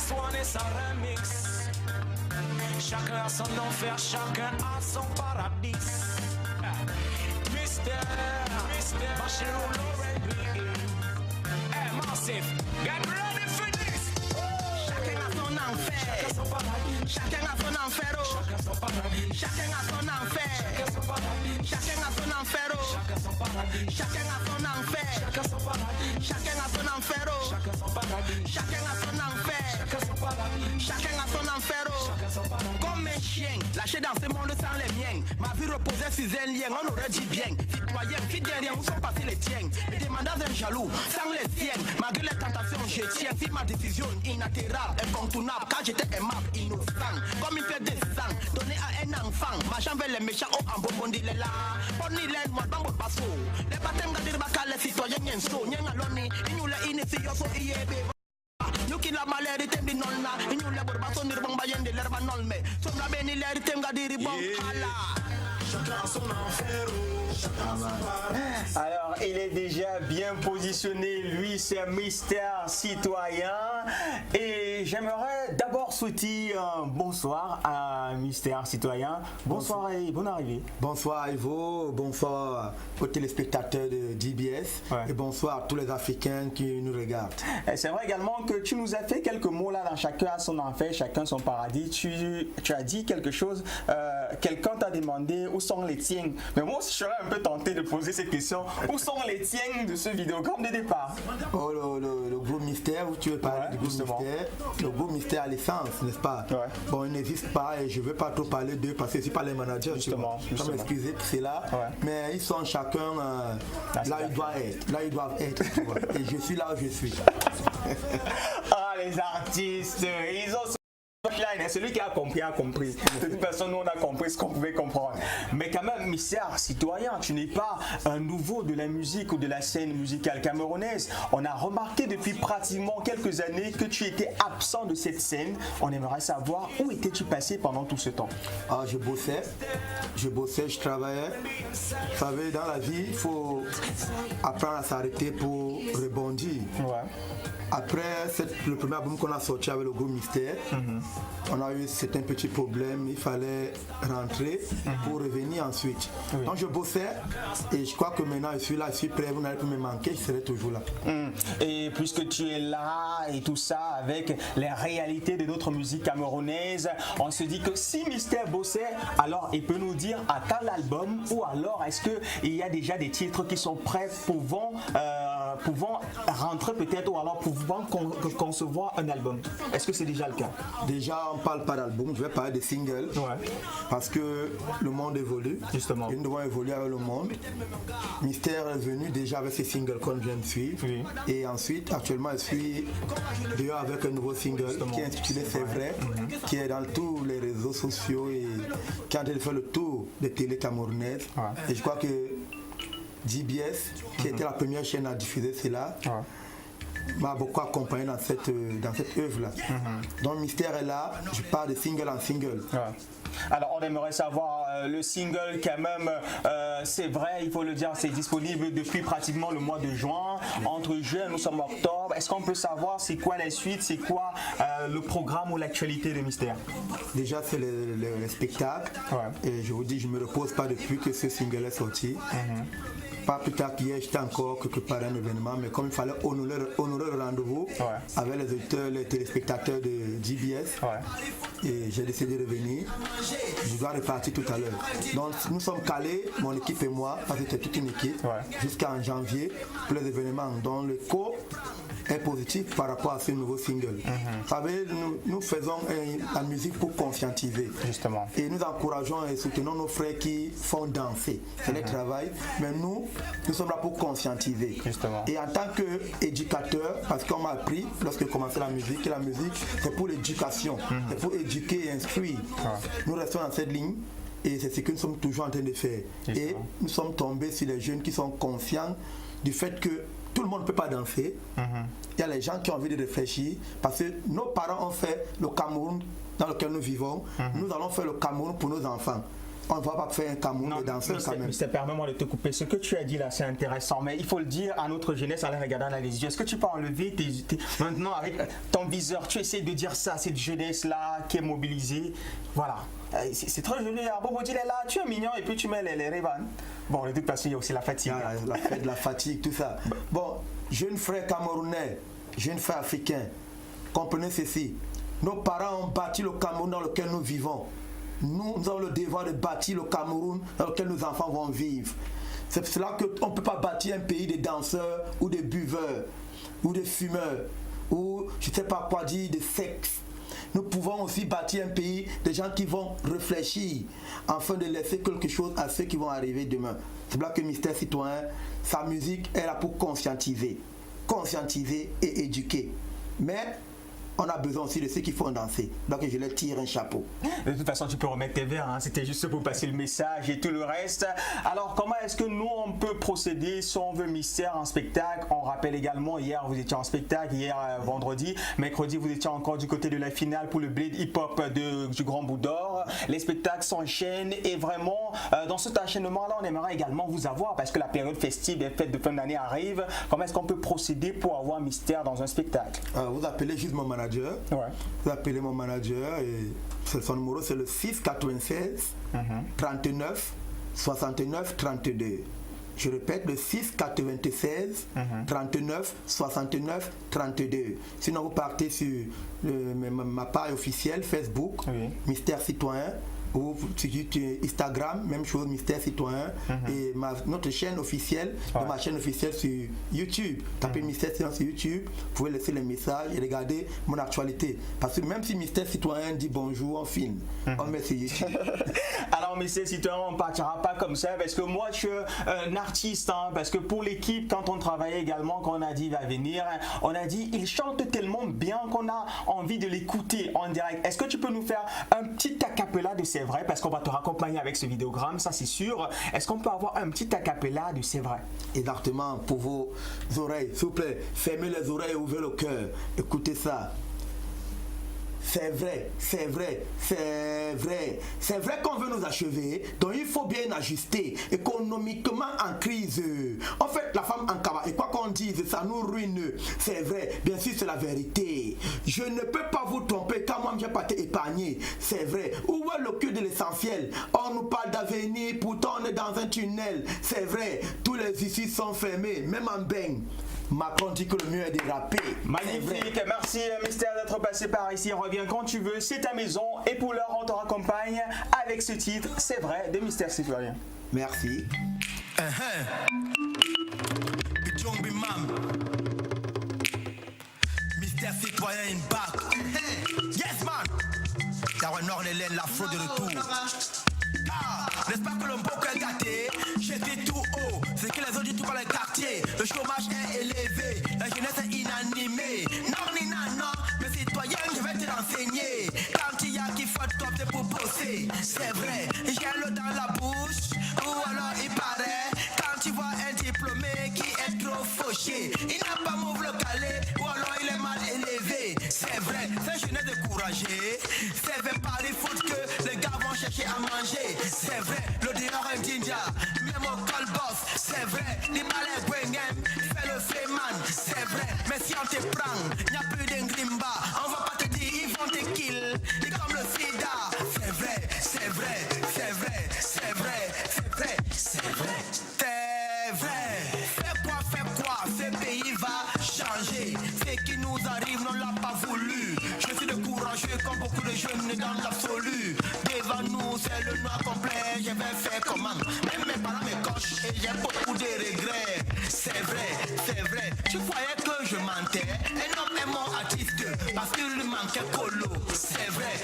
This one is a remix. Chacun a son enfer, chacun a son paradis. Mystère, Bachirou, Lauren. Hey, Massive, get ready for this. Chacun a son enfer. Chacun son paradis. Chacun a son enfer. Chacun son paradis. Chacun a son enfer. Chacun son paradis. Chacun a son enfer. Chacun son paradis. Chacun a son enfer. Chacun son paradis. Chacun a son enfer. Chacun son paradis. Chacun a son enfer. Chacun son paradis. Chacun a son enfer. Chacun son paradis. Comme un chien, lâché dans ce monde sans les miens. Ma vie reposait sur un lien, on aurait dit bien. Citoyen, fidèle, où sont passés les tiens? Me demandant un jaloux, sans les siennes. Malgré les tentations, je tiens. Si ma décision inaltérable, incontournable, quand j'étais aimable, innocent, comme une paire de sang, donné à un enfant, marchant vers les méchants, oh, en bonbon, il est là. Poni l'aide, moi, dans mon passo. Les baptêmes, gadir, baka, les citoyens, yen so, yen aloni, nous les initiés, so, yébe. Nous qui la malhérité de nolna, nous les bourbassons, nous les bayen de l'herbe nolme. Son la bénilérité, gadir, bon, Allah. Chacun son enfer. Alors, il est déjà bien positionné, lui, c'est Mystère Citoyen. Et j'aimerais d'abord souhaiter un bonsoir à Mystère Citoyen. Bonsoir et bonne arrivée. Bonsoir Ivo, bonsoir aux téléspectateurs de DBS et bonsoir à tous les Africains qui nous regardent. C'est vrai également que tu nous as fait quelques mots là dans Chacun a son enfer, chacun son paradis. Tu as dit quelque chose, quelqu'un t'a demandé où sont les tiens. Mais moi aussi je serais un peu tenté de poser cette question. Où sont les tiens de ce vidéogramme de départ? Oh, le gros mystère, où tu veux parler du gros mystère. Le gros mystère à l'essence, n'est-ce pas? Bon, il n'existe pas et je ne veux pas trop parler d'eux parce que je ne suis pas les managers. Justement. Je vais m'excuser pour cela. Mais ils sont chacun là où ils doivent être. Là où ils doivent être, tu vois. Et je suis là où je suis. Ah, les artistes, ils ont celui qui a compris a compris. De toute façon, nous on a compris ce qu'on pouvait comprendre. Mais quand même, Mystère Citoyen, tu n'es pas un nouveau de la musique ou de la scène musicale camerounaise. On a remarqué depuis pratiquement quelques années que tu étais absent de cette scène. On aimerait savoir où étais-tu passé pendant tout ce temps? Ah, je bossais, je travaillais. Vous savez, dans la vie, il faut apprendre à s'arrêter pour rebondir. Après le premier album qu'on a sorti avec le gros Mystère, on a eu certains petits problèmes, il fallait rentrer pour revenir ensuite. Donc je bossais et je crois que maintenant je suis là, je suis prêt, vous n'allez plus me manquer, je serai toujours là. Et puisque tu es là et tout ça avec les réalités de notre musique camerounaise, on se dit que si Mystère bossait, alors il peut nous dire à quel album ou alors est-ce qu'il y a déjà des titres qui sont prêts pouvant rentrer peut-être ou alors pouvant concevoir un album. Est-ce que c'est déjà le cas? Déjà on ne parle pas d'album, je vais parler de singles parce que le monde évolue. Justement. Et nous devons évoluer avec le monde. Mystère est venu déjà avec ses singles qu'on vient de suivre. Et ensuite, actuellement, je suis dehors avec un nouveau single qui est intitulé C'est vrai, qui est dans tous les réseaux sociaux et qui est en train de faire le tour des télé camerounaises. Et je crois que DBS, qui était la première chaîne à diffuser cela, m'a beaucoup accompagné dans cette œuvre-là. Donc Mystère est là, je parle de single en single. Alors on aimerait savoir le single quand même, c'est vrai, il faut le dire, c'est disponible depuis pratiquement le mois de juin. Entre juin, nous sommes en octobre. Est-ce qu'on peut savoir c'est quoi la suite, c'est quoi le programme ou l'actualité de Mystère? Déjà c'est les spectacles. Et je vous dis, je ne me repose pas depuis que ce single est sorti. Pas plus tard qu'hier, j'étais encore quelque part à un événement, mais comme il fallait honorer le rendez-vous avec les auditeurs, les téléspectateurs de DBS, et j'ai décidé de revenir. Je dois repartir tout à l'heure. Donc nous sommes calés, mon équipe et moi, parce que c'était toute une équipe, jusqu'en janvier pour les événements. Donc le co est positif par rapport à ce nouveau single. Vous savez, nous faisons la musique pour conscientiser. Justement. Et nous encourageons et soutenons nos frères qui font danser. C'est le travail. Mais nous sommes là pour conscientiser. Justement. Et en tant qu'éducateur, parce qu'on m'a appris lorsque j'ai commencé la musique, que la musique c'est pour l'éducation, c'est pour éduquer et instruire. Nous restons dans cette ligne. Et c'est ce que nous sommes toujours en train de faire. Et nous sommes tombés sur les jeunes qui sont conscients du fait que tout le monde ne peut pas danser. Il y a les gens qui ont envie de réfléchir parce que nos parents ont fait le Cameroun dans lequel nous vivons. Nous allons faire le Cameroun pour nos enfants. on ne va pas faire un Cameroun de danseurs quand même. Permets-moi de te couper. Ce que tu as dit là, c'est intéressant, mais il faut le dire à notre jeunesse en les regardant dans les yeux. Est-ce que tu peux enlever maintenant avec ton viseur, tu essaies de dire ça, cette jeunesse-là qui est mobilisée. Voilà. C'est très joli. Bobo dit là, tu es mignon et puis tu mets les Ray-Ban. Bon, de toute façon, il y a aussi la fatigue. La fête de la fatigue, tout ça. Bon, jeunes frères camerounais, jeunes frères africains, comprenez ceci. Nos parents ont bâti le Cameroun dans lequel nous vivons. Nous avons le devoir de bâtir le Cameroun dans lequel nos enfants vont vivre. C'est pour cela qu'on ne peut pas bâtir un pays de danseurs ou de buveurs ou de fumeurs ou je ne sais pas quoi dire, de sexe. Nous pouvons aussi bâtir un pays de gens qui vont réfléchir afin de laisser quelque chose à ceux qui vont arriver demain. C'est là que Mystère Citoyen, sa musique est là pour conscientiser et éduquer. Mais on a besoin aussi de ceux qui font danser. Donc je leur tire un chapeau. De toute façon, tu peux remettre tes verres. Hein. C'était juste pour passer le message et tout le reste. Alors, comment est-ce que nous, on peut procéder si on veut Mystère en spectacle? On rappelle également, hier, vous étiez en spectacle. Hier, vendredi. Mercredi, vous étiez encore du côté de la finale pour le Bled Hip Hop du Grand Bout d'Or. Les spectacles s'enchaînent. Et vraiment, dans cet enchaînement-là, on aimerait également vous avoir parce que la période festive et fête de fin d'année arrive. Comment est-ce qu'on peut procéder pour avoir Mystère dans un spectacle? Vous appelez juste mon manager. Ouais. Vous appelez mon manager et son numéro c'est le 696 39 69 32. Je répète le 696 39 69 32. Sinon vous partez sur ma page officielle Facebook, Mystère Citoyen. Ou sur Instagram, même chose, Mystère Citoyen. Et notre chaîne officielle, ma chaîne officielle sur YouTube. Tapez Mystère Citoyen sur YouTube, vous pouvez laisser les messages et regarder mon actualité. Parce que même si Mystère Citoyen dit bonjour, on filme. On met sur YouTube. Alors Mystère Citoyen, on ne partira pas comme ça parce que moi je suis un artiste. Hein, parce que pour l'équipe, quand on travaillait également, quand on a dit il va venir, on a dit il chante tellement bien qu'on a envie de l'écouter en direct. Est-ce que tu peux nous faire un petit acapella de C'est vrai, parce qu'on va te raccompagner avec ce vidéogramme, ça c'est sûr. Est-ce qu'on peut avoir un petit acapella de C'est vrai? Exactement, pour vos oreilles. S'il vous plaît, fermez les oreilles et ouvrez le cœur. Écoutez ça. C'est vrai, c'est vrai, c'est vrai. C'est vrai qu'on veut nous achever, donc il faut bien ajuster. Économiquement en crise, en fait, la femme en cabas, et quoi qu'on dise, ça nous ruine. C'est vrai, bien sûr, c'est la vérité. Je ne peux pas vous tromper, car moi, je n'ai pas été épargné. C'est vrai. Où est le cœur de l'essentiel? On nous parle d'avenir, pourtant on est dans un tunnel. C'est vrai, tous les issues sont fermés, même en baigne. Macron dit que le mieux est de rapper. Magnifique, merci Mystère d'être passé par ici. Reviens quand tu veux, c'est ta maison. Et pour l'heure, on te raccompagne avec ce titre, C'est vrai, de Mystère Citoyen. Merci. Mystère Citoyen in back. Yes man. Darwin Nord Hélène, l'afro de retour. N'est-ce pas que le beau est gâté? J'étais tout haut, c'est que les autres disent tout dans les quartiers. Le chômage est élevé, la jeunesse est inanimée. Non, ni non, mais citoyen, je vais te renseigner. Quand il y a qui faut t'opter pour bosser, c'est vrai, j'ai l'eau dans la bouche, ou alors il paraît. Quand tu vois un diplômé qui est trop fauché, il n'a pas mauve le calé, ou alors il est mal élevé. C'est vrai, c'est jeunesse découragée. C'est vrai par les fautes que les gars vont chercher à manger. C'est vrai, le dehors est ninja, même au call boss. C'est vrai, les malais Gwengem, fais le Freeman. C'est vrai, mais si on te prend, y'a plus d'engrimba. On va pas te dire, ils vont te kill. Et comme le sida. C'est vrai, c'est vrai, c'est vrai, c'est vrai, c'est vrai, c'est vrai. C'est vrai, fais quoi, ce pays va changer. Ce qui nous arrive, on l'a pas voulu. Je suis découragé comme beaucoup de jeunes dans l'absolu. Devant nous, c'est le noir complet. Je vais faire comment? Même mes parents me cochent et j'ai beaucoup de regrets. C'est vrai, c'est vrai. Tu croyais que je mentais? Un homme est mon artiste parce qu'il lui manquait colo. C'est vrai,